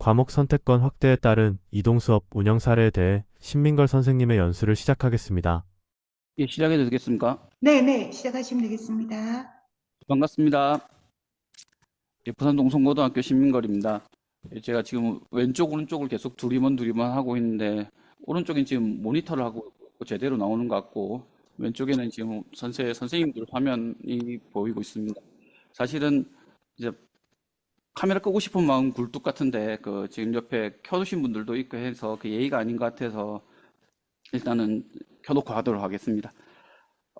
과목 선택권 확대에 따른 이동수업 운영 사례에 대해 신민걸 선생님의 연수를 시작하겠습니다. 예, 시작해도 되겠습니까? 네네, 시작하시면 되겠습니다. 반갑습니다. 예, 부산 동성고등학교 신민걸입니다. 예, 제가 지금 왼쪽, 오른쪽을 계속 두리번 하고 있는데, 오른쪽엔 지금 모니터를 하고 제대로 나오는 것 같고, 왼쪽에는 지금 선생님들 화면이 보이고 있습니다. 사실은 이제 카메라 끄고 싶은 마음 굴뚝 같은데, 지금 옆에 켜두신 분들도 있고 해서 그 예의가 아닌 것 같아서 일단은 켜놓고 하도록 하겠습니다.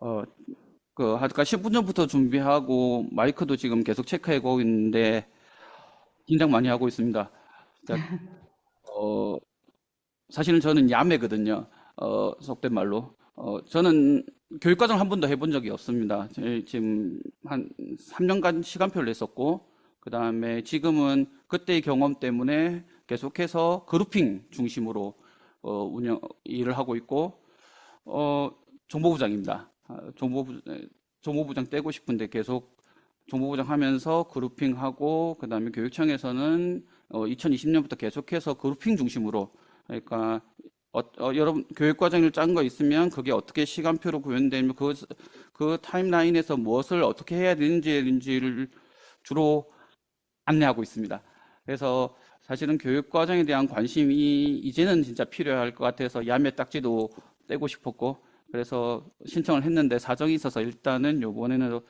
어, 아까 10분 전부터 준비하고 마이크도 지금 계속 체크하고 있는데 긴장 많이 하고 있습니다. 그러니까, 어, 사실은 저는 야매거든요. 속된 말로. 저는 교육과정 한 번도 해본 적이 없습니다. 지금 한 3년간 시간표를 냈었고, 그 다음에 지금은 그때의 경험 때문에 계속해서 그룹핑 중심으로 일을 하고 있고, 어, 정보부장입니다. 정보부장 떼고 싶은데 계속 정보부장 하면서 그룹핑하고, 그 다음에 교육청에서는 2020년부터 계속해서 그룹핑 중심으로, 그러니까 여러분 교육과정을 짠 거 있으면 그게 어떻게 시간표로 구현되면 그 타임라인에서 무엇을 어떻게 해야 되는지를 주로 안내하고 있습니다. 그래서 사실은 교육과정에 대한 관심이 이제는 진짜 필요할 것 같아서 야매 딱지도 떼고 싶었고, 그래서 신청을 했는데 사정이 있어서 일단은 요번에는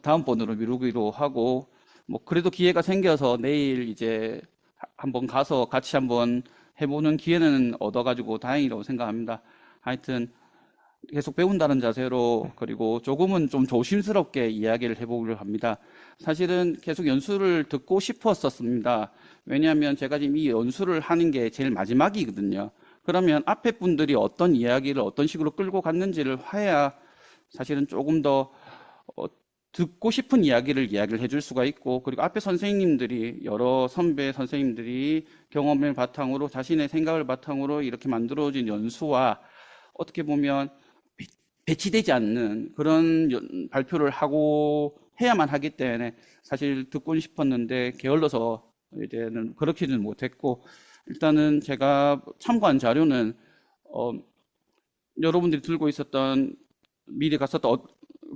다음번으로 미루기로 하고, 뭐 그래도 기회가 생겨서 내일 이제 한번 가서 같이 한번 해보는 기회는 얻어가지고 다행이라고 생각합니다. 하여튼 계속 배운다는 자세로, 그리고 조금은 좀 조심스럽게 이야기를 해보려고 합니다. 사실은 계속 연수를 듣고 싶었었습니다. 왜냐하면 제가 지금 이 연수를 하는 게 제일 마지막이거든요. 그러면 앞에 분들이 어떤 이야기를 어떤 식으로 끌고 갔는지를 해야 사실은 조금 더 듣고 싶은 이야기를 해줄 수가 있고, 그리고 앞에 선생님들이, 여러 선배 선생님들이 경험을 바탕으로 자신의 생각을 바탕으로 이렇게 만들어진 연수와 어떻게 보면 배치되지 않는 그런 발표를 하고 해야만 하기 때문에 사실 듣고 싶었는데 게을러서 이제는 그렇게는 못했고, 일단은 제가 참고한 자료는 어, 여러분들이 들고 있었던 미리 갔었던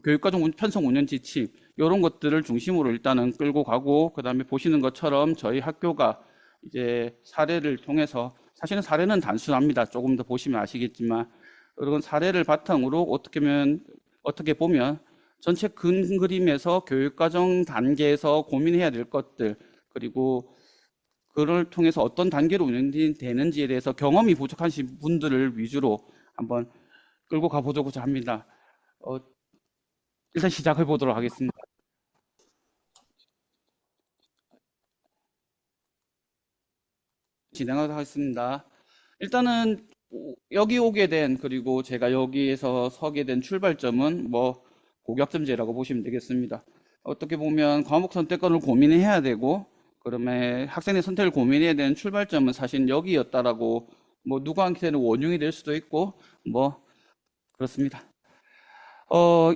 교육과정 편성 운영 지침 이런 것들을 중심으로 일단은 끌고 가고, 그 다음에 보시는 것처럼 저희 학교가 이제 사례를 통해서, 사실은 사례는 단순합니다. 조금 더 보시면 아시겠지만 이런 사례를 바탕으로 어떻게 보면 전체 큰 그림에서 교육과정 단계에서 고민해야 될 것들, 그리고 그를 통해서 어떤 단계로 운영되는지에 대해서 경험이 부족하신 분들을 위주로 한번 끌고 가보자고 합니다. 어, 일단 시작해 보도록 하겠습니다. 진행하도록 하겠습니다. 일단은 여기 오게 된, 그리고 제가 여기에서 서게 된 출발점은 뭐 고교학점제라고 보시면 되겠습니다. 어떻게 보면 과목 선택권을 고민해야 되고, 그러면 학생의 선택을 고민해야 되는 출발점은 사실 여기였다라고, 뭐 누구한테는 원흉이 될 수도 있고 뭐 그렇습니다.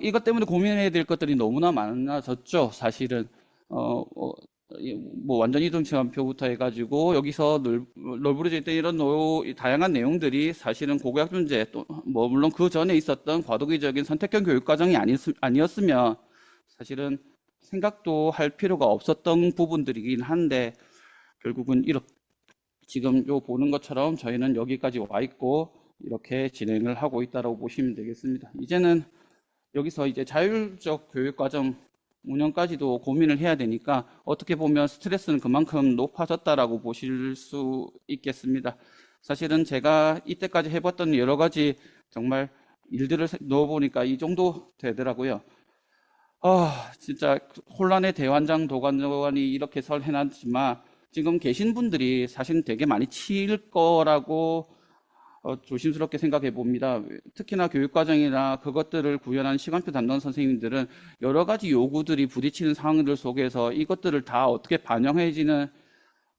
이것 때문에 고민해야 될 것들이 너무나 많아졌죠, 사실은. 어, 어, 뭐 완전 이동 시간표부터 해가지고 여기서 널브러져 있던 이런 다양한 내용들이 사실은 고교학점제 또 뭐 물론 그 전에 있었던 과도기적인 선택형 교육과정이 아니었으면 사실은 생각도 할 필요가 없었던 부분들이긴 한데, 결국은 이렇게 지금 요 보는 것처럼 저희는 여기까지 와 있고 이렇게 진행을 하고 있다고 보시면 되겠습니다. 이제는 여기서 이제 자율적 교육과정 운영까지도 고민을 해야 되니까 어떻게 보면 스트레스는 그만큼 높아졌다라고 보실 수 있겠습니다. 사실은 제가 이때까지 해봤던 여러 가지 정말 일들을 넣어보니까 이 정도 되더라고요. 진짜 혼란의 대환장 도관이 이렇게 해놨지만 지금 계신 분들이 사실 되게 많이 치일 거라고 조심스럽게 생각해 봅니다. 특히나 교육과정이나 그것들을 구현한 시간표 담당 선생님들은 여러 가지 요구들이 부딪히는 상황들 속에서 이것들을 다 어떻게 반영해지는,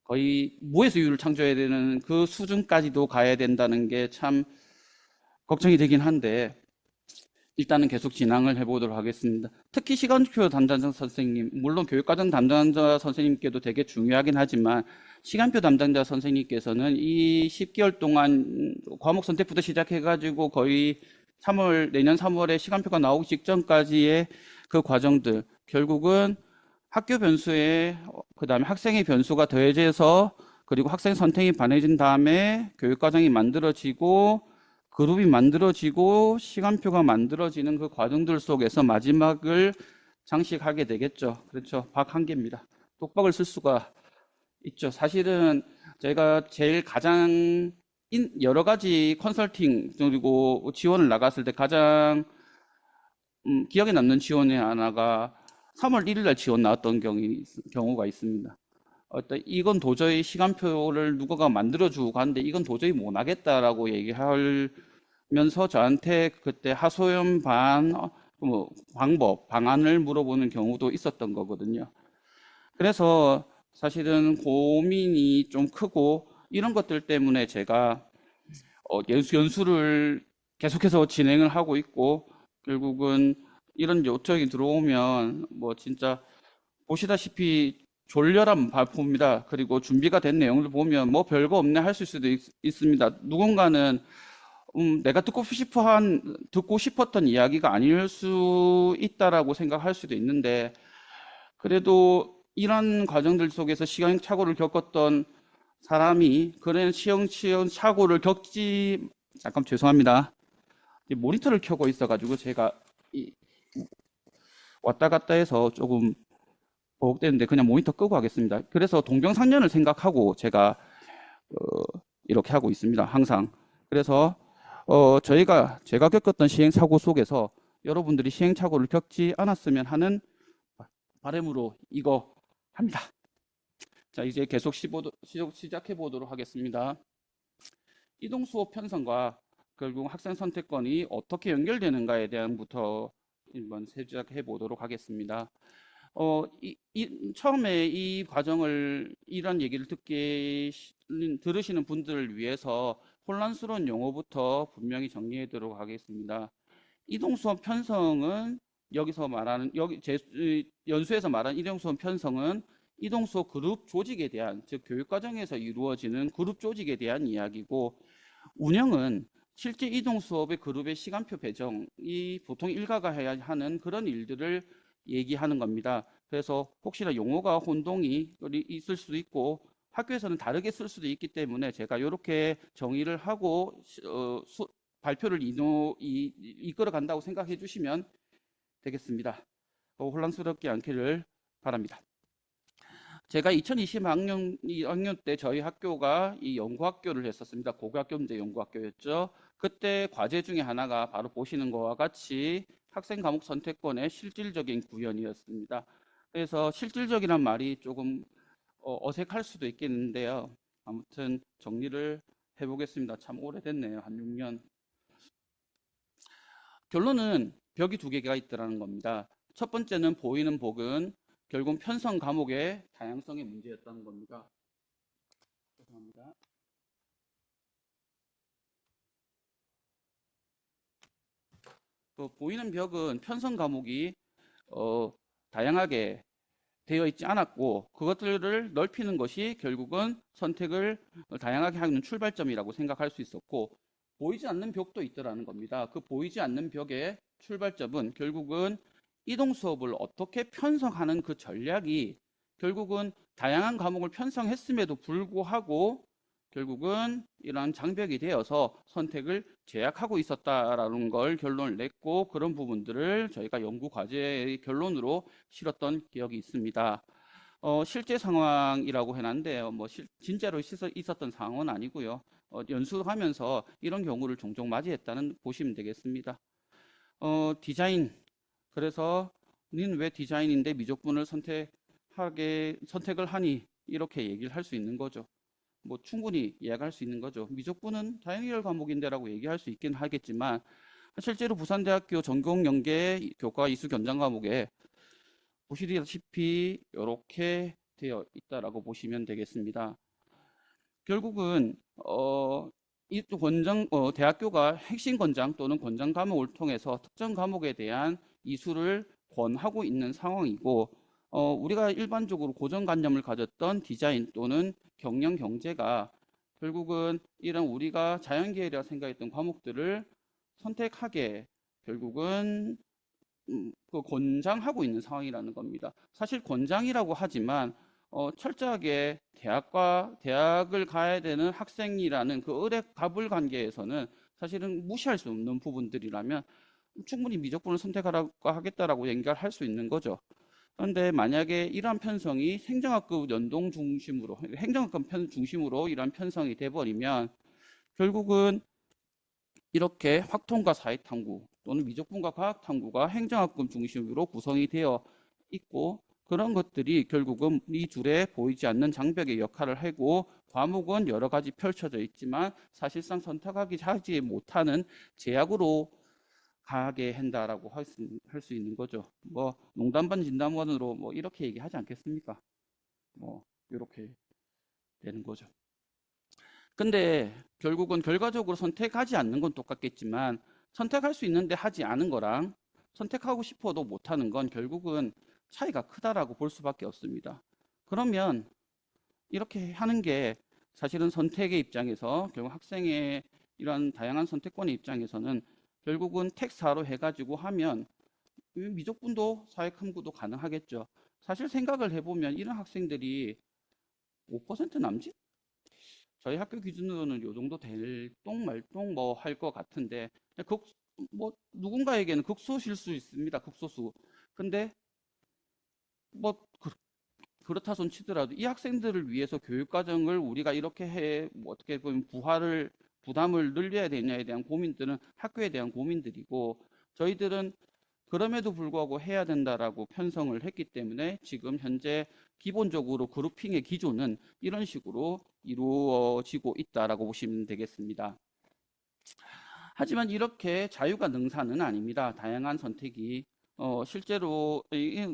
거의 무에서 유를 창조해야 되는 그 수준까지도 가야 된다는 게 참 걱정이 되긴 한데, 일단은 계속 진행을 해보도록 하겠습니다. 특히 시간표 담당자 선생님, 물론 교육과정 담당자 선생님께도 되게 중요하긴 하지만 시간표 담당자 선생님께서는 이 10개월 동안 과목 선택부터 시작해가지고 거의 내년 3월에 시간표가 나오기 직전까지의 그 과정들, 결국은 학교 변수에 그다음에 학생의 변수가 더해져서 그리고 학생 선택이 반해진 다음에 교육과정이 만들어지고 그룹이 만들어지고 시간표가 만들어지는 그 과정들 속에서 마지막을 장식하게 되겠죠. 그렇죠. 박 한 개입니다. 똑박을 쓸 수가 있죠. 사실은 저희가 제일 가장 여러 가지 컨설팅 그리고 지원을 나갔을 때 가장 기억에 남는 지원의 하나가 3월 1일 날 지원 나왔던 경우가 있습니다. 이건 도저히 시간표를 누가가 만들어주고 하는데 이건 도저히 못 하겠다라고 얘기하면서 저한테 그때 하소연 방안을 물어보는 경우도 있었던 거거든요. 그래서 사실은 고민이 좀 크고 이런 것들 때문에 제가 연수를 계속해서 진행을 하고 있고 결국은 이런 요청이 들어오면 뭐 진짜 보시다시피 졸렬한 발표입니다. 그리고 준비가 된 내용을 보면 뭐 별거 없네 할 수도 있습니다. 누군가는 내가 듣고 싶었던 이야기가 아닐 수 있다라고 생각할 수도 있는데 그래도 이런 과정들 속에서 시행착오를 겪었던 사람이 그런 시행착오를 겪지 잠깐 죄송합니다. 모니터를 켜고 있어가지고 제가 왔다 갔다 해서 조금 버벅대는데 그냥 모니터 끄고 하겠습니다. 그래서 동병상련을 생각하고 제가 이렇게 하고 있습니다. 항상. 그래서 제가 겪었던 시행착오 속에서 여러분들이 시행착오를 겪지 않았으면 하는 바람으로 이거 합니다. 자, 이제 계속 시작해 보도록 하겠습니다. 이동수업 편성과 결국 학생 선택권이 어떻게 연결되는가에 대한부터 한번 시작해 보도록 하겠습니다. 처음에 이 과정을 이런 얘기를 들으시는 분들을 위해서 혼란스러운 용어부터 분명히 정리하도록 하겠습니다. 이동수업 편성은 여기서 말하는 연수에서 말하는 이동수업 편성은 이동수업 그룹 조직에 대한 즉 교육과정에서 이루어지는 그룹 조직에 대한 이야기고 운영은 실제 이동수업의 그룹의 시간표 배정이 보통 일가가 해야 하는 그런 일들을 얘기하는 겁니다. 그래서 혹시나 용어가 혼동이 있을 수도 있고 학교에서는 다르게 쓸 수도 있기 때문에 제가 이렇게 정의를 하고 발표를 이끌어 간다고 생각해 주시면 되겠습니다. 혼란스럽지 않기를 바랍니다. 제가 2020학년 때 저희 학교가 이 연구학교를 했었습니다. 고교학교 문제 연구학교였죠. 그때 과제 중에 하나가 바로 보시는 것과 같이 학생 과목 선택권의 실질적인 구현이었습니다. 그래서 실질적이란 말이 조금 어색할 수도 있겠는데요. 아무튼 정리를 해보겠습니다. 참 오래됐네요. 한 6년. 결론은 벽이 두 개가 있더라는 겁니다. 첫 번째는 보이는 복은 결국 편성 과목의 다양성의 문제였다는 겁니다. 죄송합니다. 또 보이는 벽은 편성 과목이 다양하게 되어 있지 않았고 그것들을 넓히는 것이 결국은 선택을 다양하게 하는 출발점이라고 생각할 수 있었고 보이지 않는 벽도 있더라는 겁니다. 그 보이지 않는 벽의 출발점은 결국은 이동 수업을 어떻게 편성하는 그 전략이 결국은 다양한 과목을 편성했음에도 불구하고 결국은 이러한 장벽이 되어서 선택을 제약하고 있었다라는 걸 결론을 냈고 그런 부분들을 저희가 연구 과제의 결론으로 실었던 기억이 있습니다. 실제 상황이라고 해놨는데요. 뭐 진짜로 있었던 상황은 아니고요. 연수하면서 이런 경우를 종종 맞이했다는 보시면 되겠습니다. 디자인. 그래서 닌 왜 디자인인데 미적분을 선택을 하니 이렇게 얘기를 할 수 있는 거죠. 뭐 충분히 이해할 수 있는 거죠. 미적분은 다양계열 과목인데라고 얘기할 수 있긴 하겠지만 실제로 부산대학교 전공연계 교과 이수 견장 과목에 보시다시피 이렇게 되어 있다라고 보시면 되겠습니다. 결국은 이 권장 대학교가 핵심 권장 또는 권장 과목을 통해서 특정 과목에 대한 이수를 권하고 있는 상황이고 우리가 일반적으로 고정관념을 가졌던 디자인 또는 경영 경제가 결국은 이런 우리가 자연계열이라 생각했던 과목들을 선택하게 결국은 그 권장하고 있는 상황이라는 겁니다. 사실 권장이라고 하지만 철저하게 대학을 가야 되는 학생이라는 그 을의 갑을 관계에서는 사실은 무시할 수 없는 부분들이라면 충분히 미적분을 선택하라고 하겠다라고 연결할 수 있는 거죠. 그런데 만약에 이러한 편성이 행정학급 연동 중심으로, 행정학급 중심으로 이러한 편성이 돼버리면 결국은 이렇게 확통과 사회탐구 또는 미적분과 과학탐구가 행정학급 중심으로 구성이 되어 있고 그런 것들이 결국은 이 둘에 보이지 않는 장벽의 역할을 하고 과목은 여러 가지 펼쳐져 있지만 사실상 선택하지 못하는 제약으로 가게 한다라고 할 수 있는 거죠. 뭐 농담 반 진담 반으로 뭐 이렇게 얘기하지 않겠습니까? 뭐 이렇게 되는 거죠. 근데 결국은 결과적으로 선택하지 않는 건 똑같겠지만 선택할 수 있는데 하지 않은 거랑 선택하고 싶어도 못하는 건 결국은 차이가 크다라고 볼 수밖에 없습니다. 그러면 이렇게 하는 게 사실은 선택의 입장에서 결국 학생의 이런 다양한 선택권의 입장에서는 결국은 택사로 해가지고 하면 미적분도 사회탐구도 가능하겠죠. 사실 생각을 해보면 이런 학생들이 5% 남짓? 저희 학교 기준으로는 요 정도 될 똥말똥 뭐 할 것 같은데 뭐 누군가에게는 극소실 수 있습니다. 극소수. 근데 뭐 그렇다 손 치더라도 이 학생들을 위해서 교육 과정을 우리가 이렇게 뭐 어떻게 보면 부담을 늘려야 되냐에 대한 고민들은 학교에 대한 고민들이고 저희들은 그럼에도 불구하고 해야 된다라고 편성을 했기 때문에 지금 현재 기본적으로 그룹핑의 기조는 이런 식으로 이루어지고 있다라고 보시면 되겠습니다. 하지만 이렇게 자유가 능사는 아닙니다. 다양한 선택이 실제로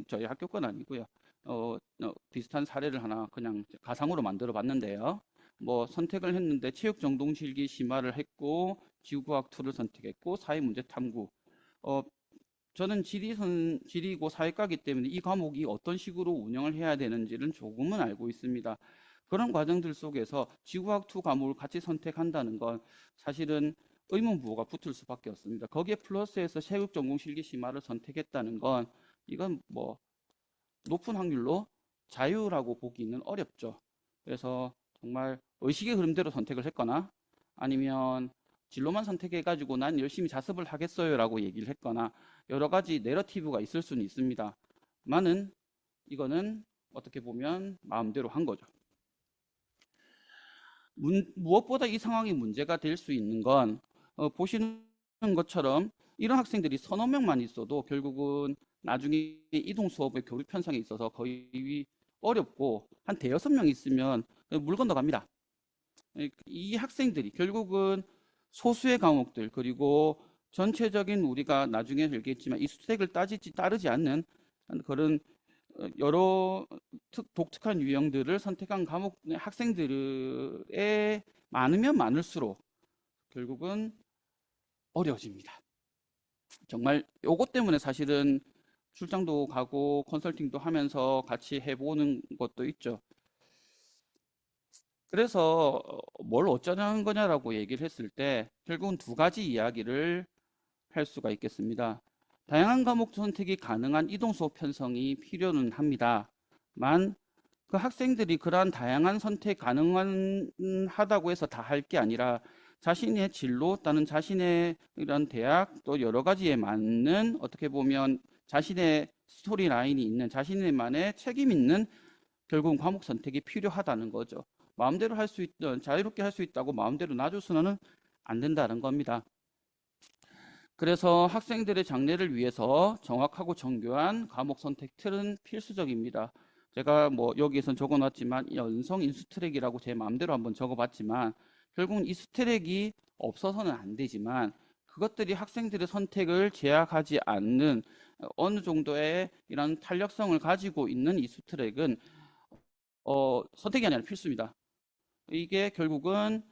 저희 학교 건 아니고요. 비슷한 사례를 하나 그냥 가상으로 만들어 봤는데요. 뭐 선택을 했는데 체육 전공 실기 심화를 했고 지구과학 2를 선택했고 사회문제 탐구 저는 지리고 사회과이기 때문에 이 과목이 어떤 식으로 운영을 해야 되는지는 조금은 알고 있습니다. 그런 과정들 속에서 지구과학 2 과목을 같이 선택한다는 건 사실은 의문부호가 붙을 수밖에 없습니다. 거기에 플러스해서 체육 전공 실기 심화를 선택했다는 건 이건 뭐 높은 확률로 자유라고 보기는 어렵죠. 그래서 정말 의식의 흐름대로 선택을 했거나 아니면 진로만 선택해가지고 난 열심히 자습을 하겠어요 라고 얘기를 했거나 여러 가지 내러티브가 있을 수는 있습니다. 많은 이거는 어떻게 보면 마음대로 한 거죠. 무엇보다 이 상황이 문제가 될 수 있는 건 보시는 것처럼 이런 학생들이 서너 명만 있어도 결국은 나중에 이동 수업의 교류 편성에 있어서 거의 어렵고 한 대여섯 명 있으면 물 건너갑니다. 이 학생들이 결국은 소수의 과목들 그리고 전체적인 우리가 나중에 알겠지만 이 수색을 따르지 않는 그런 여러 독특한 유형들을 선택한 과목 학생들에 많으면 많을수록 결국은 어려워집니다. 정말 요것 때문에 사실은 출장도 가고 컨설팅도 하면서 같이 해보는 것도 있죠. 그래서 뭘 어쩌자는 거냐라고 얘기를 했을 때 결국은 두 가지 이야기를 할 수가 있겠습니다. 다양한 과목 선택이 가능한 이동 수업 편성이 필요는 합니다만 그 학생들이 그러한 다양한 선택 가능하다고 해서 다 할 게 아니라 자신의 진로 또는 자신의 이런 대학 또 여러 가지에 맞는 어떻게 보면 자신의 스토리 라인이 있는 자신의만의 책임 있는 결국은 과목 선택이 필요하다는 거죠. 마음대로 할 수 있던 자유롭게 할 수 있다고 마음대로 놔줘서는 안 된다는 겁니다. 그래서 학생들의 장래를 위해서 정확하고 정교한 과목 선택 틀은 필수적입니다. 제가 뭐 여기에선 적어놨지만 연성 인수트랙이라고 제 마음대로 한번 적어봤지만 결국은 이 수트랙이 없어서는 안 되지만 그것들이 학생들의 선택을 제약하지 않는 어느 정도의 이런 탄력성을 가지고 있는 이 수트랙은 선택이 아니라 필수입니다. 이게 결국은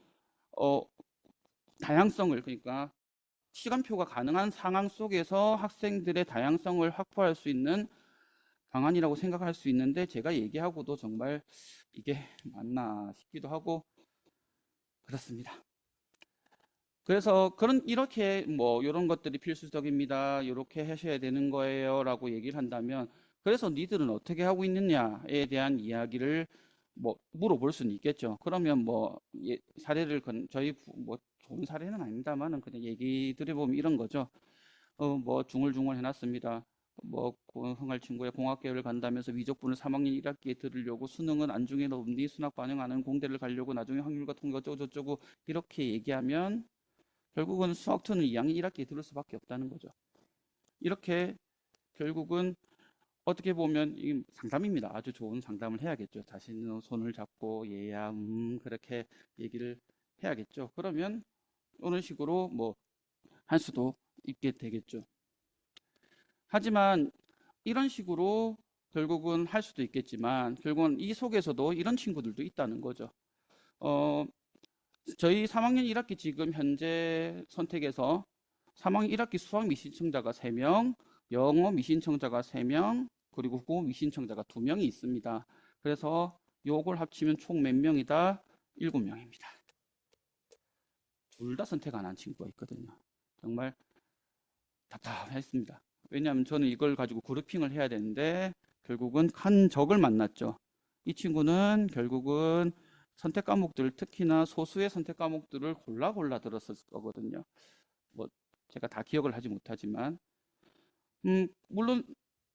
다양성을, 그러니까 시간표가 가능한 상황 속에서 학생들의 다양성을 확보할 수 있는 방안이라고 생각할 수 있는데, 제가 얘기하고도 정말 이게 맞나 싶기도 하고 그렇습니다. 그래서 이렇게 뭐 이런 것들이 필수적입니다, 이렇게 하셔야 되는 거예요 라고 얘기를 한다면, 그래서 니들은 어떻게 하고 있느냐에 대한 이야기를 뭐 물어볼 수는 있겠죠. 그러면 뭐 사례를 뭐 좋은 사례는 아닙니다만은 그냥 얘기 드려보면 이런 거죠. 뭐 중얼중얼 해놨습니다. 뭐 흥할 친구야 공학계를 간다면서 위족분을 3학년 1학기에 들으려고, 수능은 안중에 높니, 수학 반영하는 공대를 가려고, 나중에 확률과 통계 어쩌고저쩌고 이렇게 얘기하면 결국은 수학2는 2학년 1학기에 들을 수밖에 없다는 거죠. 이렇게 결국은 어떻게 보면 이 상담입니다. 아주 좋은 상담을 해야겠죠. 자신의 손을 잡고 얘야 그렇게 얘기를 해야겠죠. 그러면 이런 식으로 뭐 할 수도 있게 되겠죠. 하지만 이런 식으로 결국은 할 수도 있겠지만, 결국은 이 속에서도 이런 친구들도 있다는 거죠. 저희 3학년 1학기 지금 현재 선택에서 3학년 1학기 수학 미신청자가 3명, 영어 미신청자가 3명, 그리고 국어 미신청자가 2명이 있습니다. 그래서 요걸 합치면 총 몇 명이다? 7명입니다. 둘 다 선택 안 한 친구가 있거든요. 정말 답답했습니다. 왜냐하면 저는 이걸 가지고 그룹핑을 해야 되는데 결국은 한 적을 만났죠. 이 친구는 결국은 선택 과목들, 특히나 소수의 선택 과목들을 골라 들었을 거거든요. 뭐 제가 다 기억을 하지 못하지만 물론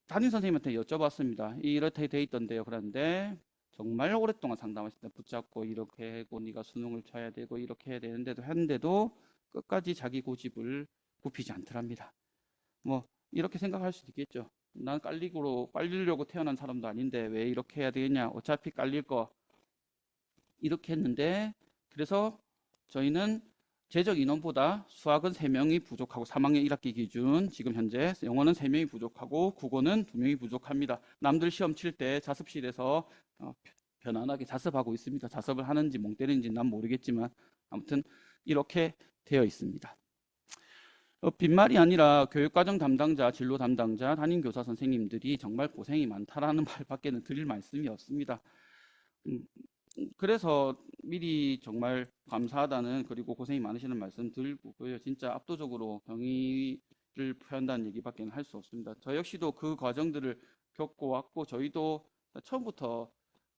담임 선생님한테 여쭤봤습니다. 이렇게 돼 있던데요. 그런데 정말 오랫동안 상담하실 때 붙잡고, 이렇게 하고 네가 수능을 쳐야 되고 이렇게 해야 되는데도 했는데도 끝까지 자기 고집을 굽히지 않더랍니다. 뭐 이렇게 생각할 수도 있겠죠. 난 깔리려고 태어난 사람도 아닌데 왜 이렇게 해야 되냐, 어차피 깔릴 거, 이렇게 했는데, 그래서 저희는 제적 인원보다 수학은 3명이 부족하고, 3학년 1학기 기준 지금 현재 영어는 3명이 부족하고 국어는 2명이 부족합니다. 남들 시험 칠 때 자습실에서 편안하게 자습하고 있습니다. 자습을 하는지 멍 때리는지 난 모르겠지만 아무튼 이렇게 되어 있습니다. 빈말이 아니라 교육과정 담당자, 진로 담당자, 담임교사 선생님들이 정말 고생이 많다라는 말밖에는 드릴 말씀이 없습니다. 그래서 미리 정말 감사하다는, 그리고 고생이 많으시는 말씀 드리고요. 진짜 압도적으로 경의를 표한다는 얘기밖에 할 수 없습니다. 저 역시도 그 과정들을 겪고 왔고, 저희도 처음부터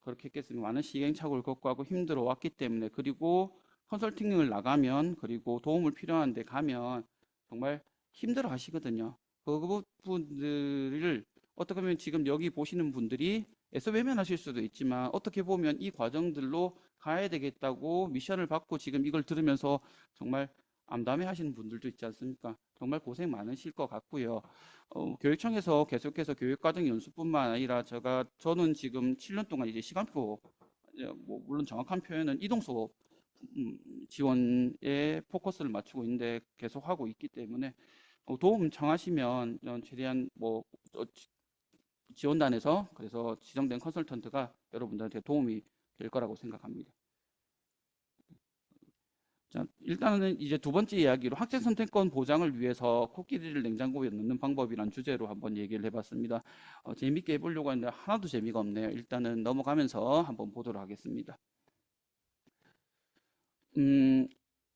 그렇게 했겠습니다. 많은 시행착오를 겪고 하고 힘들어 왔기 때문에, 그리고 컨설팅을 나가면, 그리고 도움을 필요한데 가면 정말 힘들어 하시거든요. 그 부분들을 어떻게 보면 지금 여기 보시는 분들이 애써 외면하실 수도 있지만, 어떻게 보면 이 과정들로 가야 되겠다고 미션을 받고 지금 이걸 들으면서 정말 암담해 하시는 분들도 있지 않습니까? 정말 고생 많으실 것 같고요. 교육청에서 계속해서 교육과정 연수뿐만 아니라 저는 지금 7년 동안 이제 시간표, 뭐 물론 정확한 표현은 이동수업 지원에 포커스를 맞추고 있는데 계속 하고 있기 때문에, 도움 청하시면 최대한 뭐 지원단에서 그래서 지정된 컨설턴트가 여러분들한테 도움이 될 거라고 생각합니다. 자, 일단은 이제 두 번째 이야기로 학생 선택권 보장을 위해서 코끼리를 냉장고에 넣는 방법이란 주제로 한번 얘기를 해봤습니다. 재밌게 해보려고 하는데 하나도 재미가 없네요. 일단은 넘어가면서 한번 보도록 하겠습니다.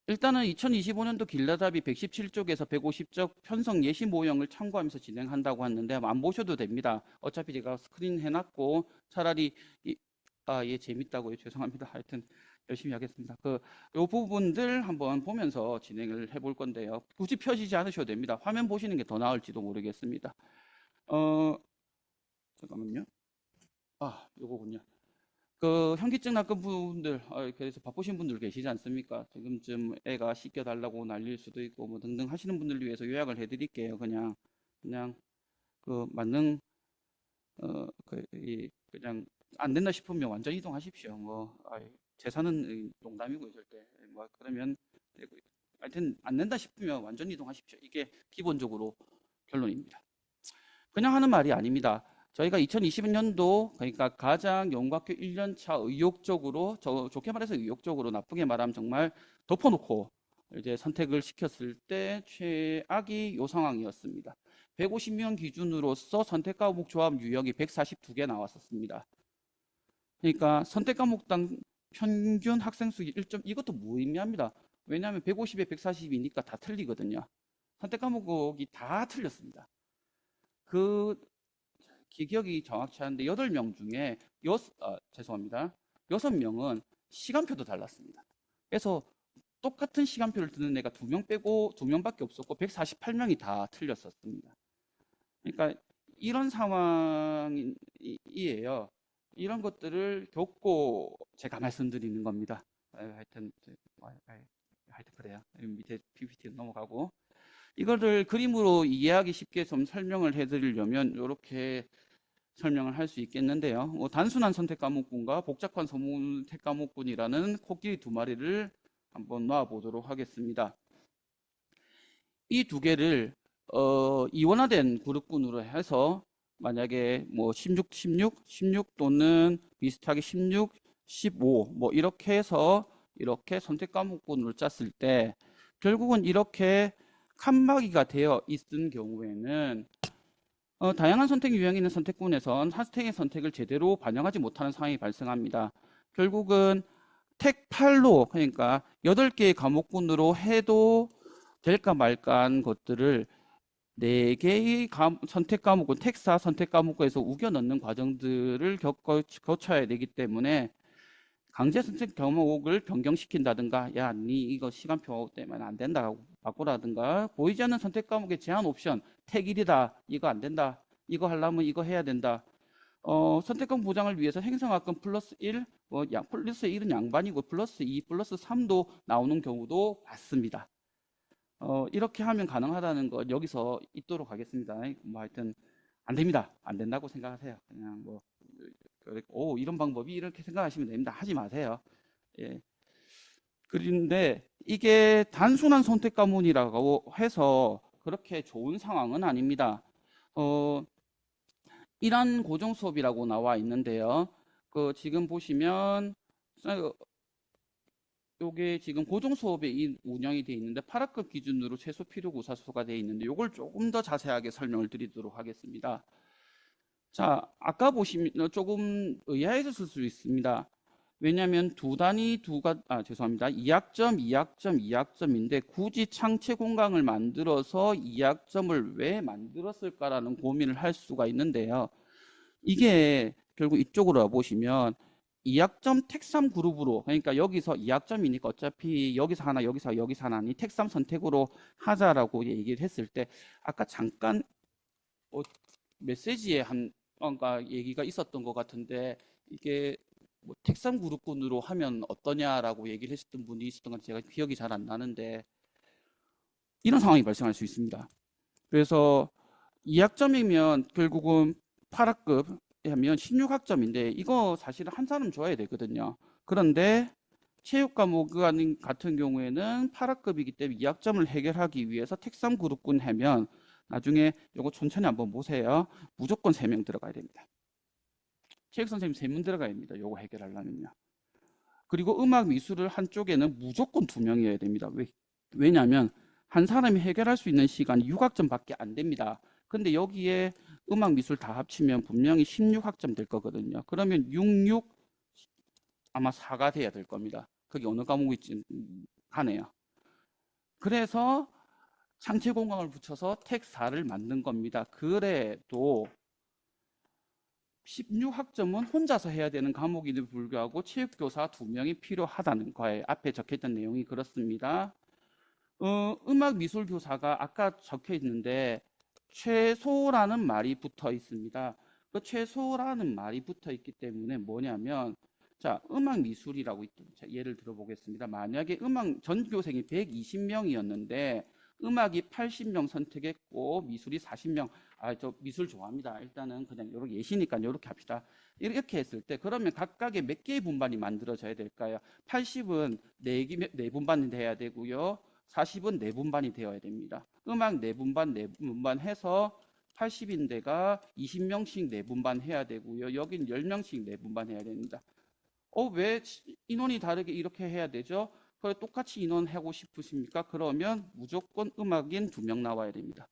일단은 2025년도 길라잡이 117쪽에서 150쪽 편성 예시 모형을 참고하면서 진행한다고 하는데 안 보셔도 됩니다. 어차피 제가 스크린 해놨고, 차라리 예, 재밌다고요. 죄송합니다. 하여튼 열심히 하겠습니다. 요 부분들 한번 보면서 진행을 해볼 건데요. 굳이 펴지지 않으셔도 됩니다. 화면 보시는 게 더 나을지도 모르겠습니다. 잠깐만요. 요거군요. 현기증 낳은 분들, 그래서 바쁘신 분들 계시지 않습니까? 지금쯤 애가 씻겨달라고 난릴 수도 있고 뭐 등등 하시는 분들을 위해서 요약을 해드릴게요. 그냥 만능 그냥 안 된다 싶으면 완전 이동하십시오. 재산은 농담이고요, 절대. 뭐 그러면 되고요. 하여튼 안 된다 싶으면 완전 이동하십시오. 이게 기본적으로 결론입니다. 그냥 하는 말이 아닙니다. 저희가 2020년도, 그러니까 가장 연구학교 1년차 의욕적으로, 좋게 말해서 의욕적으로, 나쁘게 말하면 정말 덮어놓고 이제 선택을 시켰을 때 최악이 요 상황이었습니다. 150명 기준으로서 선택 과목 조합 유형이 142개 나왔었습니다. 그러니까 선택 과목당 평균 학생 수 1점, 이것도 무의미합니다. 왜냐하면 150에 140이니까 다 틀리거든요. 선택 과목이 다 틀렸습니다. 그 기억이 정확치 않은데 8명 중에 죄송합니다. 6명은 시간표도 달랐습니다. 그래서 똑같은 시간표를 듣는 애가 2명 빼고 2명밖에 없었고 148명이 다 틀렸었습니다. 그러니까 이런 상황이에요. 이런 것들을 겪고 제가 말씀드리는 겁니다. 하여튼 그래요. 밑에 PPT 넘어가고 이거를 그림으로 이해하기 쉽게 좀 설명을 해드리려면 이렇게 설명을 할 수 있겠는데요. 단순한 선택 과목군과 복잡한 선택 과목군이라는 코끼리 두 마리를 한번 놔 보도록 하겠습니다. 이 두 개를 이원화된 그룹군으로 해서 만약에 뭐 16 또는 비슷하게 16, 15 뭐 이렇게 해서 이렇게 선택 과목군을 짰을 때 결국은 이렇게 칸막이가 되어 있는 경우에는 다양한 선택 유형이 있는 선택군에선 학생의 선택을 제대로 반영하지 못하는 상황이 발생합니다. 결국은 택 8로 그러니까 8개의 과목군으로 해도 될까 말까 한 것들을 4개의 선택 과목군, 택4 선택 과목에서 우겨 넣는 과정들을 거쳐야 되기 때문에 강제 선택 과목을 변경시킨다든가 야, 니 이거 시간표 때문에 안 된다 바꾸라든가 보이지 않는 선택 과목의 제한 옵션 택 1이다 이거 안 된다 이거 하려면 이거 해야 된다 선택권 보장을 위해서 행성학금 플러스 1 플러스 1은 양반이고 플러스 2 플러스 3도 나오는 경우도 많습니다. 이렇게 하면 가능하다는 것 여기서 있도록 하겠습니다. 뭐 하여튼 안 됩니다. 안 된다고 생각하세요. 그냥 뭐 이런 방법이 이렇게 생각하시면 됩니다. 하지 마세요. 예. 그런데 이게 단순한 선택 과목이라고 해서 그렇게 좋은 상황은 아닙니다. 이란 고정 수업이라고 나와 있는데요. 지금 보시면 요게 지금 고정 수업에 운영이 되어 있는데 8학급 기준으로 최소 필요 구사수가 되어 있는데 요걸 조금 더 자세하게 설명을 드리도록 하겠습니다. 자, 아까 보시면 조금 의아해졌을 수 있습니다. 왜냐하면 죄송합니다. 2학점, 2학점, 2학점인데 굳이 창체 공강을 만들어서 2학점을 왜 만들었을까라는 고민을 할 수가 있는데요. 이게 결국 이쪽으로 보시면 2학점 택3 그룹으로 그러니까 여기서 2학점이니까 어차피 여기서 하나 여기서 하나니 택3 선택으로 하자라고 얘기를 했을 때 아까 잠깐 메시지에 뭔가 얘기가 있었던 것 같은데 이게 뭐 택3 그룹군으로 하면 어떠냐라고 얘기를 했었던 분이 있었던 건 제가 기억이 잘 안 나는데 이런 상황이 발생할 수 있습니다. 그래서 2학점이면 결국은 8학급 하면 16학점인데 이거 사실은 한 사람 줘야 되거든요. 그런데 체육 과목 같은 경우에는 8학급이기 때문에 2학점을 해결하기 위해서 택3 그룹군 하면 나중에 요거 천천히 한번 보세요. 무조건 3명 들어가야 됩니다. 체육 선생님 3명 들어가야 됩니다. 요거 해결하려면요. 그리고 음악 미술을 한쪽에는 무조건 2명이어야 됩니다. 왜냐하면 한 사람이 해결할 수 있는 시간이 6학점밖에 안 됩니다. 근데 여기에 음악 미술 다 합치면 분명히 16학점 될 거거든요. 그러면 66 아마 4가 돼야 될 겁니다. 그게 어느 과목일지 하네요. 그래서 창체 공강을 붙여서 택 4를 만든 겁니다. 그래도 16학점은 혼자서 해야 되는 과목임에도 불구하고 체육교사 2명이 필요하다는 거예요. 앞에 적혀있던 내용이 그렇습니다. 음악 미술 교사가 아까 적혀 있는데 최소라는 말이 붙어 있습니다. 그 최소라는 말이 붙어 있기 때문에 뭐냐면 자, 음악 미술이라고 예를 들어 보겠습니다. 만약에 전교생이 120명이었는데 음악이 80명 선택했고 미술이 40명. 저 미술 좋아합니다. 일단은 그냥 이렇게 예시니까 이렇게 합시다. 이렇게 했을 때 그러면 각각의 몇 개의 분반이 만들어져야 될까요? 80은 4분반이 돼야 되고요. 40은 4분반이 되어야 됩니다. 음악 4분반 해서 80인데가 20명씩 4분반 해야 되고요. 여긴 10명씩 4분반 해야 됩니다. 왜 인원이 다르게 이렇게 해야 되죠? 그래 똑같이 인원하고 싶으십니까? 그러면 무조건 음악인 2명 나와야 됩니다.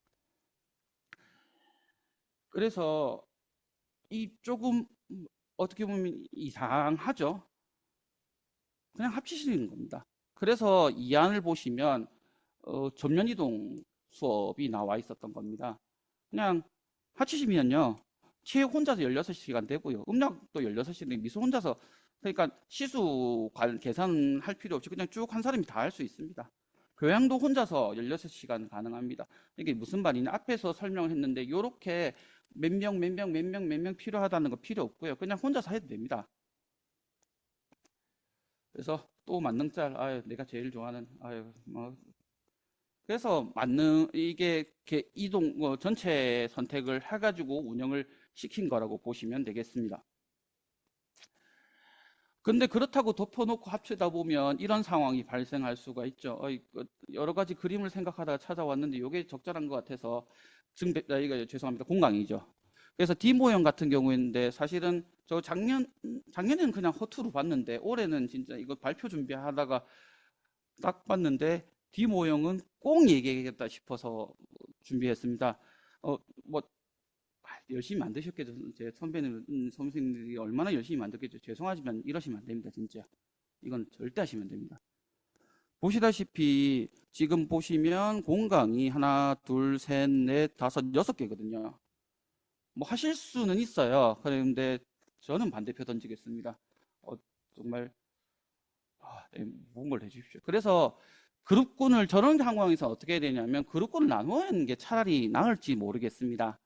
그래서 이 조금 어떻게 보면 이상하죠. 그냥 합치시는 겁니다. 그래서 이 안을 보시면 전면이동 수업이 나와 있었던 겁니다. 그냥 합치시면요. 체육 혼자서 16시간 되고요. 음악도 16시간, 미술 혼자서 그러니까 시수 계산할 필요 없이 그냥 쭉 한 사람이 다 할 수 있습니다. 교양도 혼자서 16시간 가능합니다. 이게 무슨 말이냐? 앞에서 설명을 했는데 이렇게 몇 명 필요하다는 거 필요 없고요. 그냥 혼자서 해도 됩니다. 그래서 또 만능짤, 아유, 내가 제일 좋아하는, 아유, 뭐. 그래서 이게 이동, 전체 선택을 해가지고 운영을 시킨 거라고 보시면 되겠습니다. 근데 그렇다고 덮어놓고 합치다 보면 이런 상황이 발생할 수가 있죠. 여러 가지 그림을 생각하다가 찾아왔는데 이게 적절한 것 같아서 이거 죄송합니다. 공강이죠. 그래서 D 모형 같은 경우인데 사실은 저 작년에는 그냥 허투루 봤는데 올해는 진짜 이거 발표 준비하다가 딱 봤는데 D 모형은 꼭 얘기하겠다 싶어서 준비했습니다. 뭐 열심히 만드셨겠죠. 제 선생님들이 얼마나 열심히 만들겠죠. 죄송하지만 이러시면 안 됩니다. 진짜 이건 절대 하시면 안 됩니다. 보시다시피 지금 보시면 공강이 하나, 둘, 셋, 넷, 다섯, 6개거든요. 뭐 하실 수는 있어요. 그런데 저는 반대표 던지겠습니다. 정말 무슨 걸 해주십시오. 그래서 그룹군을 저런 상황에서 어떻게 해야 되냐면 그룹군을 나누어 하는 게 차라리 나을지 모르겠습니다.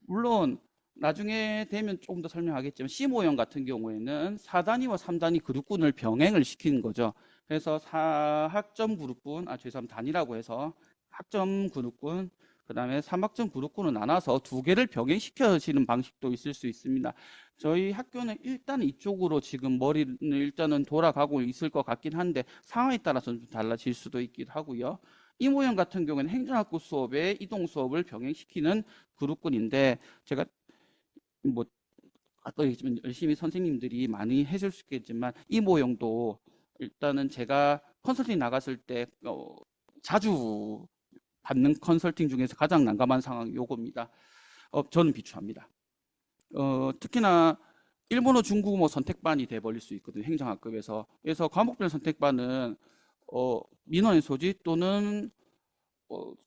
물론 나중에 되면 조금 더 설명하겠지만 C 모형 같은 경우에는 4단위와 3단위 그룹군을 병행을 시키는 거죠. 그래서 4학점 그룹군, 죄송합니다. 단위라고 해서 학점 그룹군, 그 다음에 3학점 그룹군을 나눠서 2개를 병행시켜지는 방식도 있을 수 있습니다. 저희 학교는 일단 이쪽으로 지금 머리는 일단은 돌아가고 있을 것 같긴 한데 상황에 따라서 좀 달라질 수도 있기도 하고요. 이 모형 같은 경우에는 행정학부 수업에 이동 수업을 병행시키는 그룹군인데 제가 뭐 아까 얘기했지만 열심히 선생님들이 많이 해줄 수 있겠지만 이 모형도 일단은 제가 컨설팅 나갔을 때 자주 받는 컨설팅 중에서 가장 난감한 상황이 요겁니다. 저는 비추합니다. 특히나 일본어, 중국어 선택반이 돼버릴 수 있거든요. 행정학급에서. 그래서 과목별 선택반은 민원의 소지 또는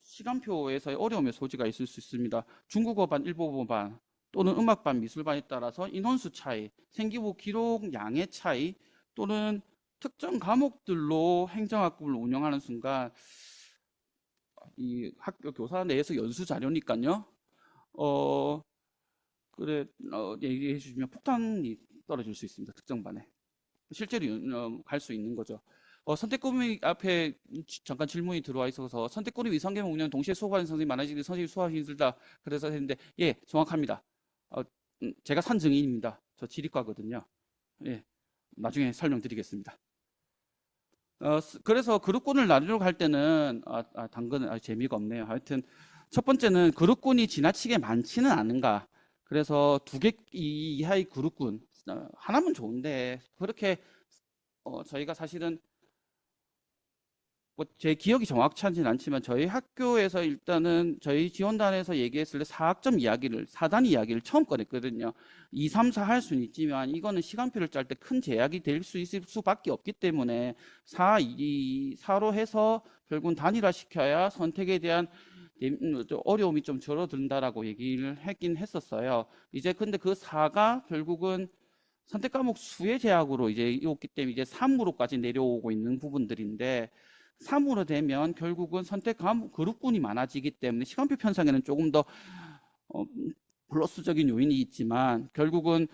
시간표에서의 어려움의 소지가 있을 수 있습니다. 중국어반, 일본어반 또는 음악반, 미술반에 따라서 인원수 차이, 생기부 기록 양의 차이 또는 특정 과목들로 행정학급을 운영하는 순간 이 학교 교사 내에서 연수 자료니까요. 얘기해 주시면 폭탄이 떨어질 수 있습니다. 특정 반에. 실제로 갈 수 있는 거죠. 선택권이 앞에 잠깐 질문이 들어와 있어서 선택권이 위상계명 운영 동시에 수업하는 선생님이 많아지는데 선생님이 수업하기 힘들다. 그래서 했는데 예, 정확합니다. 제가 산 증인입니다. 저 지리과거든요. 예, 나중에 설명드리겠습니다. 그래서 그룹군을 나누려고 할 때는 당근은 재미가 없네요. 하여튼 첫 번째는 그룹군이 지나치게 많지는 않은가. 그래서 2개 이하의 그룹군 하나면 좋은데 그렇게 저희가 사실은 뭐 제 기억이 정확하지는 않지만 저희 학교에서 일단은 저희 지원단에서 얘기했을 때 4학점 이야기를 4단위 이야기를 처음 꺼냈거든요. 2, 3, 4 할 수는 있지만 이거는 시간표를 짤 때 큰 제약이 될 수 있을 수밖에 없기 때문에 4, 2, 4로 해서 결국은 단일화 시켜야 선택에 대한 어려움이 좀 줄어든다라고 얘기를 하긴 했었어요. 이제 근데 그 4가 결국은 선택 과목 수의 제약으로 이제 있기 때문에 이제 3으로까지 내려오고 있는 부분들인데 3으로 되면 결국은 선택 과목 그룹군이 많아지기 때문에 시간표 편성에는 조금 더 플러스적인 요인이 있지만 결국은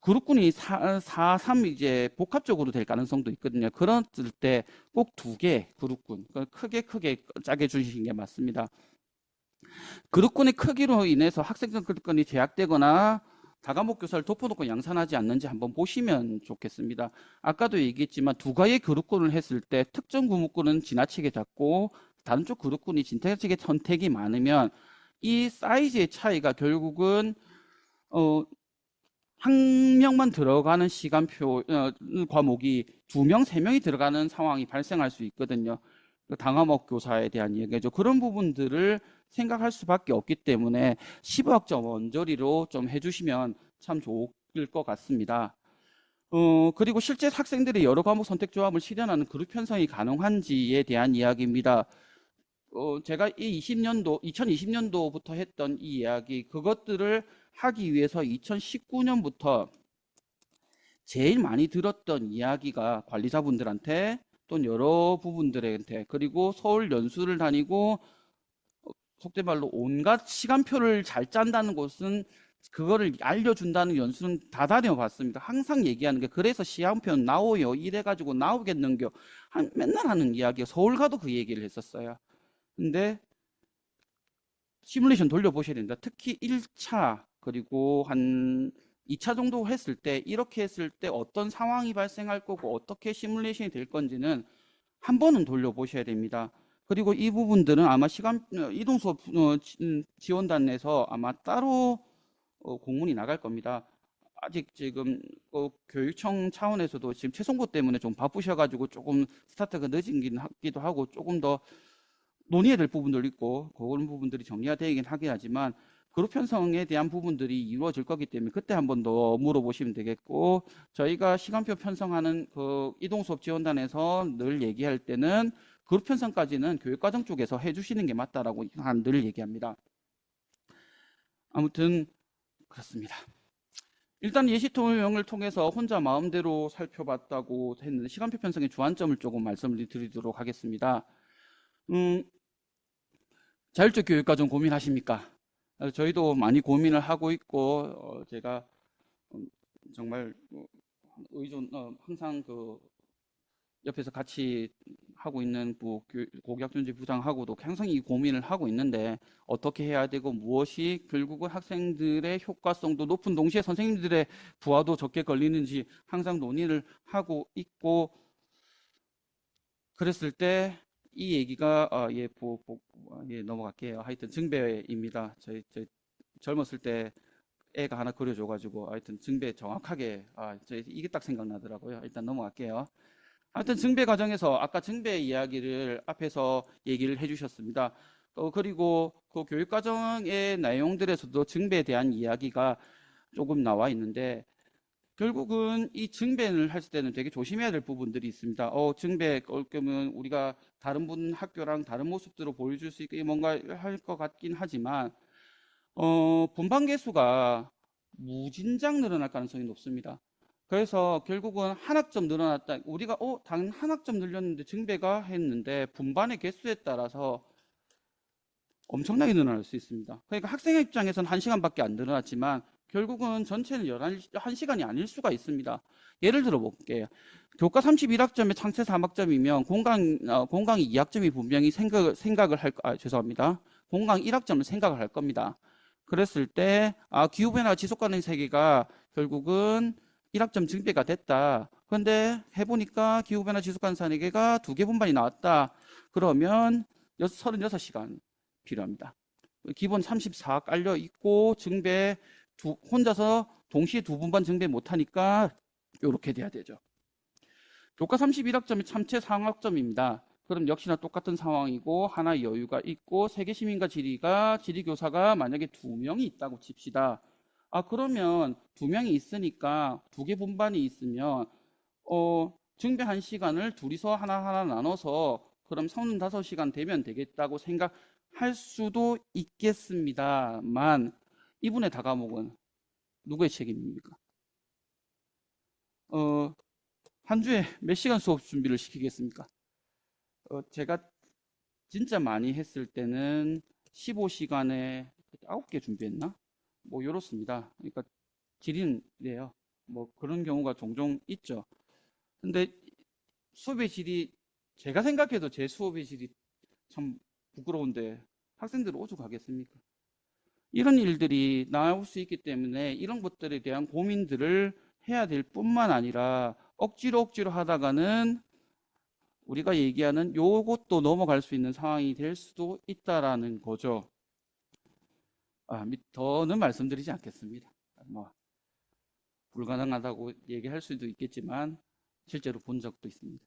그룹군이 4, 3 이제 복합적으로 될 가능성도 있거든요. 그럴 때 꼭 2개 그룹군 크게 짜게 주시는 게 맞습니다. 그룹군의 크기로 인해서 학생들 그룹군이 제약되거나 다과목 교사를 덮어놓고 양산하지 않는지 한번 보시면 좋겠습니다. 아까도 얘기했지만 2가의 그룹군을 했을 때 특정 과목군은 지나치게 작고 다른 쪽 그룹군이 지나치게 선택이 많으면 이 사이즈의 차이가 결국은 한 명만 들어가는 시간표 과목이 2명, 3명이 들어가는 상황이 발생할 수 있거든요. 당화목 교사에 대한 얘기죠. 그런 부분들을 생각할 수밖에 없기 때문에 15학점 원저리로 좀 해주시면 참 좋을 것 같습니다. 그리고 실제 학생들이 여러 과목 선택 조합을 실현하는 그룹 편성이 가능한지에 대한 이야기입니다. 제가 이 2020년도부터 했던 이 이야기, 그것들을 하기 위해서 2019년부터 제일 많이 들었던 이야기가 관리자분들한테 또는 여러 부분들한테, 그리고 서울 연수를 다니고 속된 말로 온갖 시간표를 잘 짠다는 곳은 그거를 알려준다는 연수는 다 다녀봤습니다. 항상 얘기하는 게 그래서 시간표 나오요 이래가지고 나오겠는겨 맨날 하는 이야기가 서울 가도 그 얘기를 했었어요. 근데 시뮬레이션 돌려보셔야 된다. 특히 1차 그리고 한 2차 정도 했을 때 이렇게 했을 때 어떤 상황이 발생할 거고 어떻게 시뮬레이션이 될 건지는 한 번은 돌려보셔야 됩니다. 그리고 이 부분들은 아마 이동수업 지원단에서 아마 따로 공문이 나갈 겁니다. 아직 지금 교육청 차원에서도 지금 최송고 때문에 좀 바쁘셔가지고 조금 스타트가 늦은 하기도 하고 조금 더 논의해야 될 부분도 있고 그런 부분들이 정리가 되긴 하긴 하지만 그룹 편성에 대한 부분들이 이루어질 거기 때문에 그때 한 번 더 물어보시면 되겠고, 저희가 시간표 편성하는 그 이동수업 지원단에서 늘 얘기할 때는 그룹 편성까지는 교육과정 쪽에서 해주시는 게 맞다라고 늘 얘기합니다. 아무튼 그렇습니다. 일단 예시토형을 통해서 혼자 마음대로 살펴봤다고 했는데 시간표 편성의 주안점을 조금 말씀을 드리도록 하겠습니다. 자율적 교육과정 고민하십니까? 저희도 많이 고민을 하고 있고 제가 정말 항상 그 옆에서 같이 하고 있는 고교학전지 부장하고도 항상 이 고민을 하고 있는데 어떻게 해야 되고 무엇이 결국은 학생들의 효과성도 높은 동시에 선생님들의 부하도 적게 걸리는지 항상 논의를 하고 있고, 그랬을 때 이 얘기가 넘어갈게요. 하여튼 증배입니다. 저희 젊었을 때 애가 하나 그려줘가지고 하여튼 증배 정확하게 이게 딱 생각나더라고요. 일단 넘어갈게요. 하여튼 증배 과정에서 아까 증배 이야기를 앞에서 얘기를 해주셨습니다. 그리고 그 교육 과정의 내용들에서도 증배에 대한 이야기가 조금 나와 있는데 결국은 이 증배를 할 때는 되게 조심해야 될 부분들이 있습니다. 증배 올 거면 우리가 다른 분 학교랑 다른 모습들을 보여줄 수 있게 뭔가 할 것 같긴 하지만 분반 개수가 무진장 늘어날 가능성이 높습니다. 그래서 결국은 한 학점 늘어났다. 우리가 단 한 학점 늘렸는데 증배가 했는데 분반의 개수에 따라서 엄청나게 늘어날 수 있습니다. 그러니까 학생의 입장에서는 1시간밖에 안 늘어났지만 결국은 전체는 1시간이 아닐 수가 있습니다. 예를 들어 볼게요. 교과 31학점에 창체 3학점이면 공강이 2학점이 분명히 죄송합니다. 공강 1학점을 생각을 할 겁니다. 그랬을 때 기후변화 지속가능 세계가 결국은 1학점 증배가 됐다. 그런데 해보니까 기후변화 지속가능 세계가 2개 분반이 나왔다. 그러면 36시간 필요합니다. 기본 34 깔려 있고 증배 혼자서 동시에 2분반 증배 못하니까 이렇게 돼야 되죠. 교과 31학점이 참체 4학점입니다. 그럼 역시나 똑같은 상황이고 하나 여유가 있고 세계시민과 지리교사가 만약에 2명이 있다고 칩시다. 그러면 2명이 있으니까 2개 분반이 있으면 증배 1시간을 둘이서 하나하나 나눠서 그럼 35시간 되면 되겠다고 생각할 수도 있겠습니다만 이분의 다과목은 누구의 책임입니까? 한 주에 몇 시간 수업 준비를 시키겠습니까? 제가 진짜 많이 했을 때는 15시간에 9개 준비했나? 뭐 이렇습니다. 그러니까 질은 이래요. 뭐 그런 경우가 종종 있죠. 근데 수업의 질이 제가 생각해도 제 수업의 질이 참 부끄러운데 학생들은 오죽하겠습니까? 이런 일들이 나올 수 있기 때문에 이런 것들에 대한 고민들을 해야 될 뿐만 아니라 억지로 하다가는 우리가 얘기하는 요것도 넘어갈 수 있는 상황이 될 수도 있다라는 거죠. 더는 말씀드리지 않겠습니다. 불가능하다고 얘기할 수도 있겠지만 실제로 본 적도 있습니다.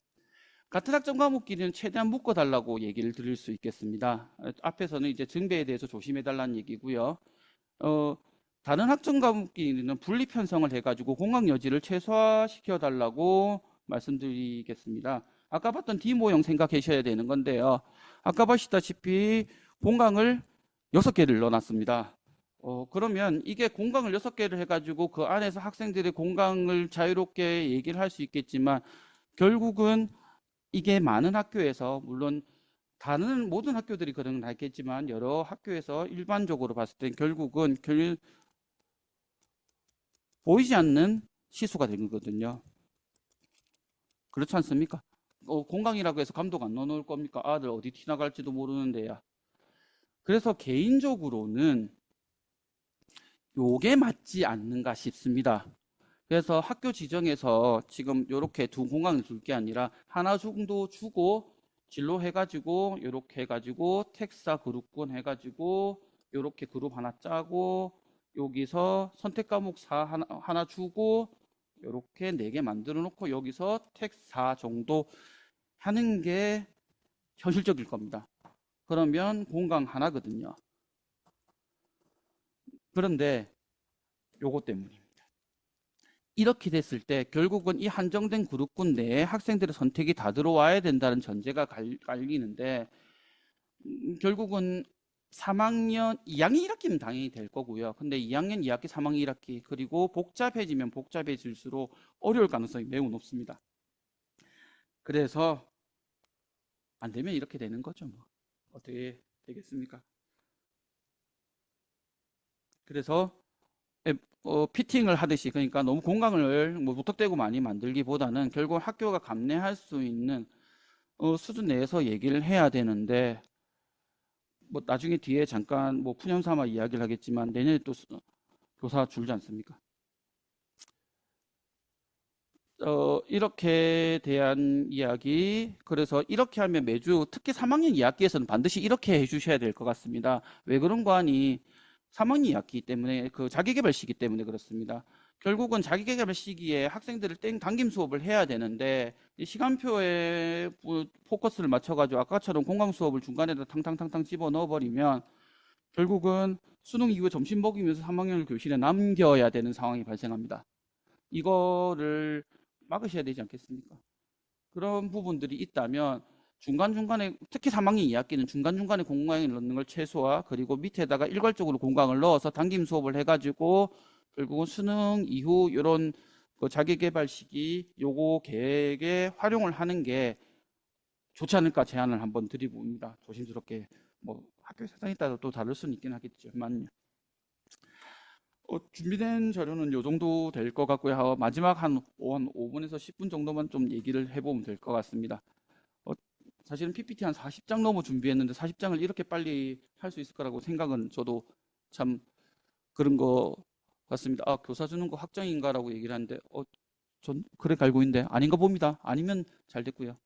같은 학점 과목끼리는 최대한 묶어달라고 얘기를 드릴 수 있겠습니다. 앞에서는 이제 증배에 대해서 조심해달라는 얘기고요. 다른 학점 과목끼리는 분리 편성을 해가지고 공강 여지를 최소화시켜달라고 말씀드리겠습니다. 아까 봤던 D 모형 생각하셔야 되는 건데요. 아까 보시다시피 공강을 6개를 넣어놨습니다. 그러면 이게 공강을 6개를 해가지고 그 안에서 학생들의 공강을 자유롭게 얘기를 할 수 있겠지만 결국은 이게 많은 학교에서 물론 다른 모든 학교들이 그런 건 알겠지만 여러 학교에서 일반적으로 봤을 땐 결국은 보이지 않는 시수가 되는 거거든요. 그렇지 않습니까? 공강이라고 해서 감독 안 넣어놓을 겁니까? 아들 어디 튀나갈지도 모르는데야. 그래서 개인적으로는 요게 맞지 않는가 싶습니다. 그래서 학교 지정에서 지금 이렇게 두 공강을 둘 게 아니라 하나 정도 주고 진로 해가지고 이렇게 해가지고 텍사 그룹군 해가지고 이렇게 그룹 하나 짜고 여기서 선택 과목 4 하나 주고 이렇게 4개 만들어 놓고 여기서 텍 4 정도 하는 게 현실적일 겁니다. 그러면 공강 하나거든요. 그런데 요것 때문입니다. 이렇게 됐을 때 결국은 이 한정된 그룹군 내에 학생들의 선택이 다 들어와야 된다는 전제가 깔리는데 결국은 3학년 2학년 1학기는 당연히 될 거고요. 근데 2학년 2학기, 3학년 1학기 그리고 복잡해지면 복잡해질수록 어려울 가능성이 매우 높습니다. 그래서 안 되면 이렇게 되는 거죠. 뭐. 어떻게 되겠습니까? 그래서 피팅을 하듯이 그러니까 너무 공강을 뭐 무턱대고 많이 만들기보다는 결국 학교가 감내할 수 있는 수준 내에서 얘기를 해야 되는데 뭐 나중에 뒤에 잠깐 뭐 푸념 삼아 이야기를 하겠지만 내년에 또 교사 줄지 않습니까? 이렇게 대한 이야기 그래서 이렇게 하면 매주 특히 3학년 2학기에서는 반드시 이렇게 해주셔야 될 것 같습니다. 왜 그런가 하니 3학년 2학기 때문에 그 자기계발 시기 때문에 그렇습니다. 결국은 자기계발 시기에 학생들을 당김 수업을 해야 되는데 이 시간표에 포커스를 맞춰가지고 아까처럼 공강 수업을 중간에다 탕탕탕탕 집어 넣어버리면 결국은 수능 이후에 점심 먹이면서 3학년을 교실에 남겨야 되는 상황이 발생합니다. 이거를 막으셔야 되지 않겠습니까? 그런 부분들이 있다면 중간중간에 특히 3학년 2학기는 중간중간에 공강을 넣는 걸 최소화 그리고 밑에다가 일괄적으로 공강을 넣어서 당김 수업을 해가지고 결국은 수능 이후 이런 그 자기계발 시기 요거 계획에 활용을 하는 게 좋지 않을까 제안을 한번 드리봅니다. 조심스럽게 뭐 학교 세상에 따라 또 다를 수는 있긴 하겠지만요. 준비된 자료는 요 정도 될 것 같고요. 마지막 한 5분에서 10분 정도만 좀 얘기를 해보면 될 것 같습니다. 사실은 PPT 한 40장 넘어 준비했는데 40장을 이렇게 빨리 할 수 있을 거라고 생각은 저도 참 그런 거 같습니다. 아, 교사 주는 거 확정인가라고 얘기를 하는데 전 그래 갈고 있는데 아닌가 봅니다. 아니면 잘 됐고요.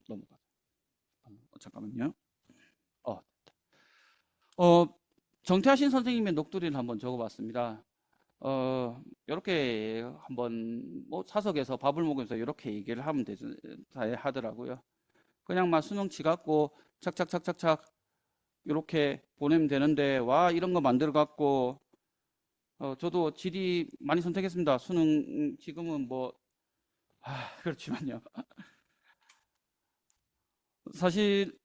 넘어가. 잠깐만요. 정태하신 선생님의 녹두리를 한번 적어봤습니다. 이렇게 한번 뭐 사석에서 밥을 먹으면서 이렇게 얘기를 하면 되죠. 하더라고요. 그냥 막 수능치 갖고 착착착착착 이렇게 보내면 되는데 와 이런 거 만들어 갖고 저도 지리 많이 선택했습니다. 수능 지금은 뭐 그렇지만요. 사실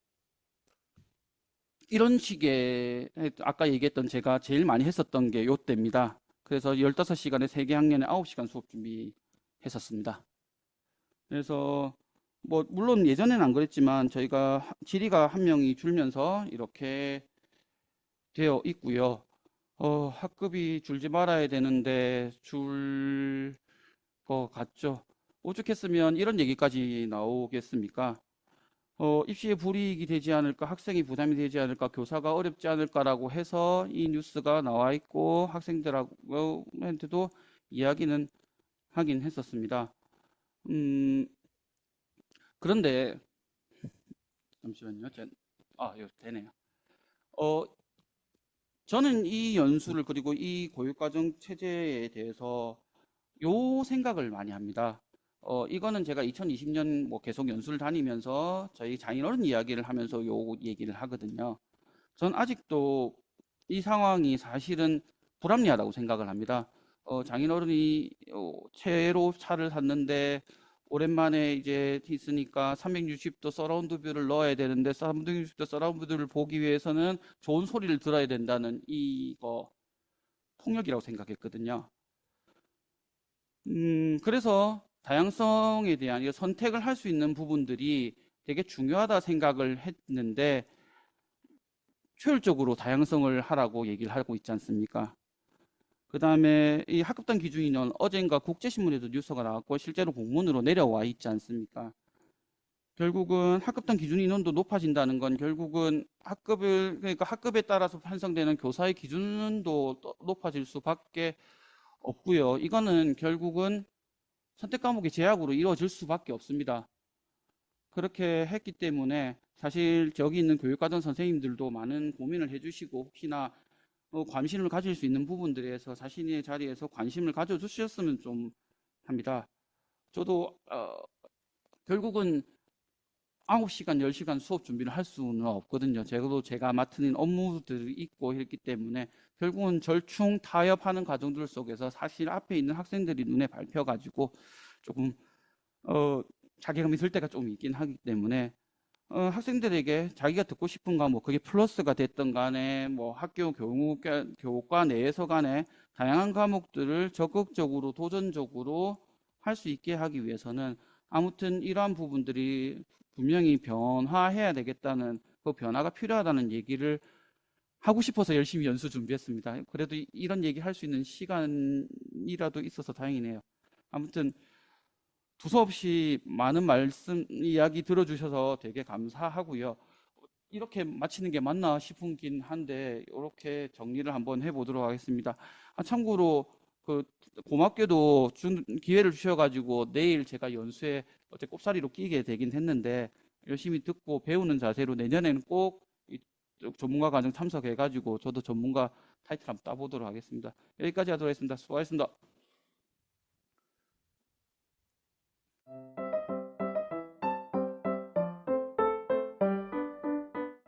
이런 식의 아까 얘기했던 제가 제일 많이 했었던 게 요때입니다. 그래서 15시간에 3개 학년에 9시간 수업 준비했었습니다. 그래서 뭐 물론 예전에는 안 그랬지만 저희가 지리가 한 명이 줄면서 이렇게 되어 있고요. 학급이 줄지 말아야 되는데 줄 것 같죠. 오죽했으면 이런 얘기까지 나오겠습니까? 입시에 불이익이 되지 않을까, 학생이 부담이 되지 않을까, 교사가 어렵지 않을까라고 해서 이 뉴스가 나와 있고 학생들하고한테도 이야기는 하긴 했었습니다. 그런데 잠시만요. 이거 되네요. 저는 이 연수를 그리고 이 교육과정 체제에 대해서 요 생각을 많이 합니다. 이거는 제가 2020년 뭐 계속 연수를 다니면서 저희 장인어른 이야기를 하면서 요 얘기를 하거든요. 전 아직도 이 상황이 사실은 불합리하다고 생각을 합니다. 장인어른이 새로 차를 샀는데 오랜만에 이제 있으니까 360도 서라운드 뷰를 넣어야 되는데 360도 서라운드 뷰를 보기 위해서는 좋은 소리를 들어야 된다는 이거 폭력이라고 생각했거든요. 그래서 다양성에 대한 이 선택을 할 수 있는 부분들이 되게 중요하다 생각을 했는데 효율적으로 다양성을 하라고 얘기를 하고 있지 않습니까? 그 다음에 이 학급당 기준 인원 어젠가 국제신문에도 뉴스가 나왔고 실제로 공문으로 내려와 있지 않습니까? 결국은 학급당 기준 인원도 높아진다는 건 결국은 그러니까 학급에 따라서 편성되는 교사의 기준도 높아질 수밖에 없고요. 이거는 결국은 선택 과목의 제약으로 이루어질 수밖에 없습니다. 그렇게 했기 때문에 사실 저기 있는 교육과정 선생님들도 많은 고민을 해주시고 혹시나 관심을 가질 수 있는 부분들에서 자신의 자리에서 관심을 가져주셨으면 좀 합니다. 저도 결국은 9시간, 10시간 수업 준비를 할 수는 없거든요. 제가 맡은 업무들이 있고 했기 때문에 결국은 절충 타협하는 과정들 속에서 사실 앞에 있는 학생들이 눈에 밟혀가지고 조금 자괴감이 들 때가 좀 있긴 하기 때문에 학생들에게 자기가 듣고 싶은 과목, 그게 플러스가 됐던 간에 뭐 학교 교과 내에서 간에 다양한 과목들을 적극적으로 도전적으로 할 수 있게 하기 위해서는 아무튼 이러한 부분들이 분명히 변화해야 되겠다는 그 변화가 필요하다는 얘기를 하고 싶어서 열심히 연수 준비했습니다. 그래도 이런 얘기 할 수 있는 시간이라도 있어서 다행이네요. 아무튼 두서없이 많은 말씀 이야기 들어주셔서 되게 감사하고요. 이렇게 마치는 게 맞나 싶긴 한데 이렇게 정리를 한번 해보도록 하겠습니다. 참고로 그 고맙게도 기회를 주셔가지고 내일 제가 연수에 어째 꼽사리로 끼게 되긴 했는데 열심히 듣고 배우는 자세로 내년에는 꼭 전문가 과정 참석해가지고 저도 전문가 타이틀 한번 따보도록 하겠습니다. 여기까지 하도록 하겠습니다. 수고하셨습니다.